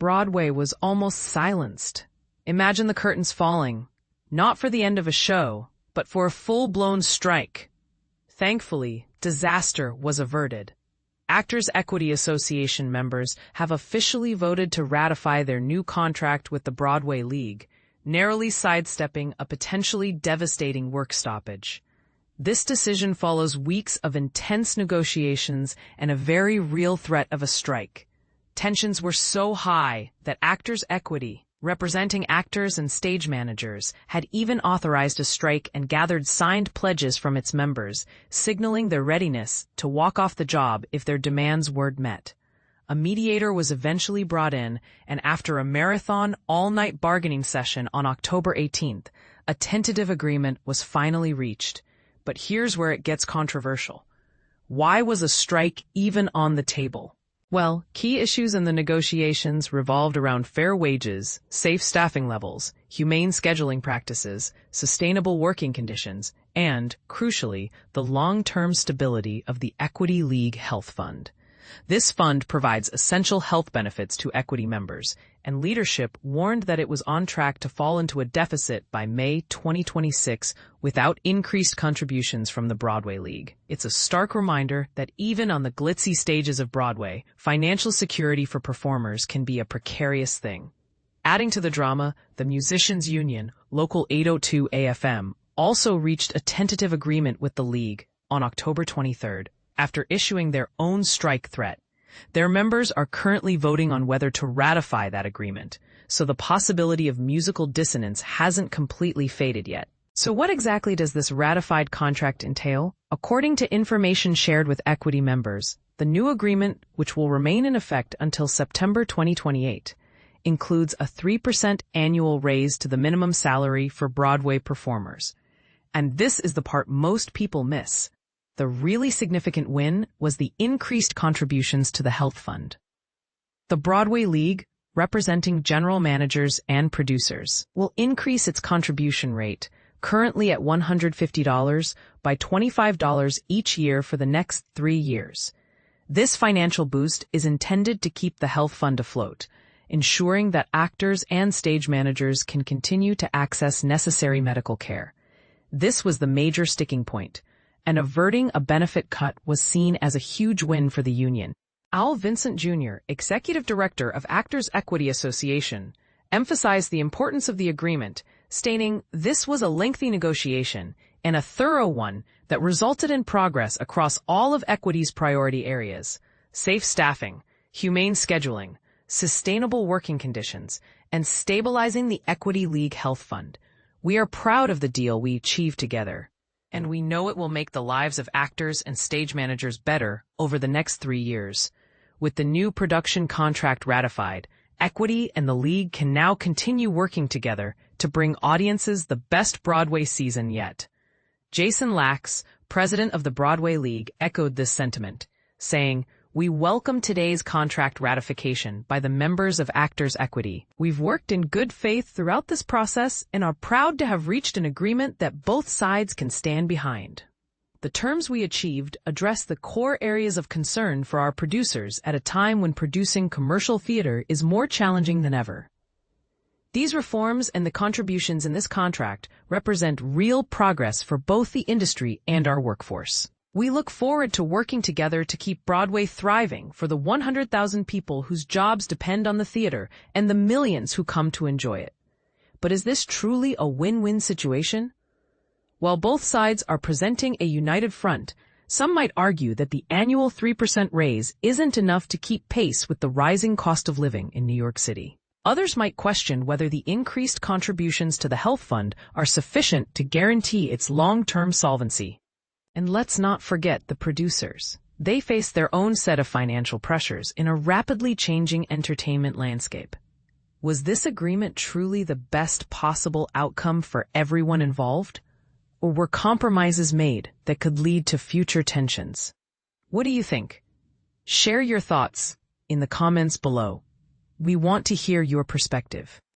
Broadway was almost silenced. Imagine the curtains falling, not for the end of a show, but for a full-blown strike. Thankfully, disaster was averted. Actors Equity Association members have officially voted to ratify their new contract with the Broadway League, narrowly sidestepping a potentially devastating work stoppage. This decision follows weeks of intense negotiations and a very real threat of a strike. Tensions were so high that Actors Equity, representing actors and stage managers, had even authorized a strike and gathered signed pledges from its members, signaling their readiness to walk off the job if their demands weren't met. A mediator was eventually brought in, and after a marathon, all-night bargaining session on October 18th, a tentative agreement was finally reached. But here's where it gets controversial. Why was a strike even on the table? Well, key issues in the negotiations revolved around fair wages, safe staffing levels, humane scheduling practices, sustainable working conditions, and, crucially, the long-term stability of the Equity League Health Fund. This fund provides essential health benefits to Equity members, and leadership warned that it was on track to fall into a deficit by May 2026 without increased contributions from the Broadway League. It's a stark reminder that even on the glitzy stages of Broadway, financial security for performers can be a precarious thing. Adding to the drama, the Musicians Union, Local 802 AFM, also reached a tentative agreement with the League on October 23rd. After issuing their own strike threat. Their members are currently voting on whether to ratify that agreement, so the possibility of musical dissonance hasn't completely faded yet. So what exactly does this ratified contract entail? According to information shared with Equity members, the new agreement, which will remain in effect until September 2028, includes a 3% annual raise to the minimum salary for Broadway performers. And this is the part most people miss. The really significant win was the increased contributions to the health fund. The Broadway League, representing general managers and producers, will increase its contribution rate, currently at $150, by $25 each year for the next 3 years. This financial boost is intended to keep the health fund afloat, ensuring that actors and stage managers can continue to access necessary medical care. This was the major sticking point, and averting a benefit cut was seen as a huge win for the union. Vincent Jr., Executive Director of Actors Equity Association, emphasized the importance of the agreement, stating this was a lengthy negotiation and a thorough one that resulted in progress across all of Equity's priority areas: safe staffing, humane scheduling, sustainable working conditions, and stabilizing the Equity League Health Fund. We are proud of the deal we achieved together, and we know it will make the lives of actors and stage managers better over the next 3 years. With the new production contract ratified, Equity and the League can now continue working together to bring audiences the best Broadway season yet. Jason Lax, president of the Broadway League, echoed this sentiment, saying, "We welcome today's contract ratification by the members of Actors Equity. We've worked in good faith throughout this process and are proud to have reached an agreement that both sides can stand behind." The terms we achieved address the core areas of concern for our producers at a time when producing commercial theater is more challenging than ever. These reforms and the contributions in this contract represent real progress for both the industry and our workforce. We look forward to working together to keep Broadway thriving for the 100,000 people whose jobs depend on the theater and the millions who come to enjoy it. But is this truly a win-win situation? While both sides are presenting a united front, some might argue that the annual 3% raise isn't enough to keep pace with the rising cost of living in New York City. Others might question whether the increased contributions to the health fund are sufficient to guarantee its long-term solvency. And let's not forget the producers. They face their own set of financial pressures in a rapidly changing entertainment landscape. Was this agreement truly the best possible outcome for everyone involved? Or were compromises made that could lead to future tensions? What do you think? Share your thoughts in the comments below. We want to hear your perspective.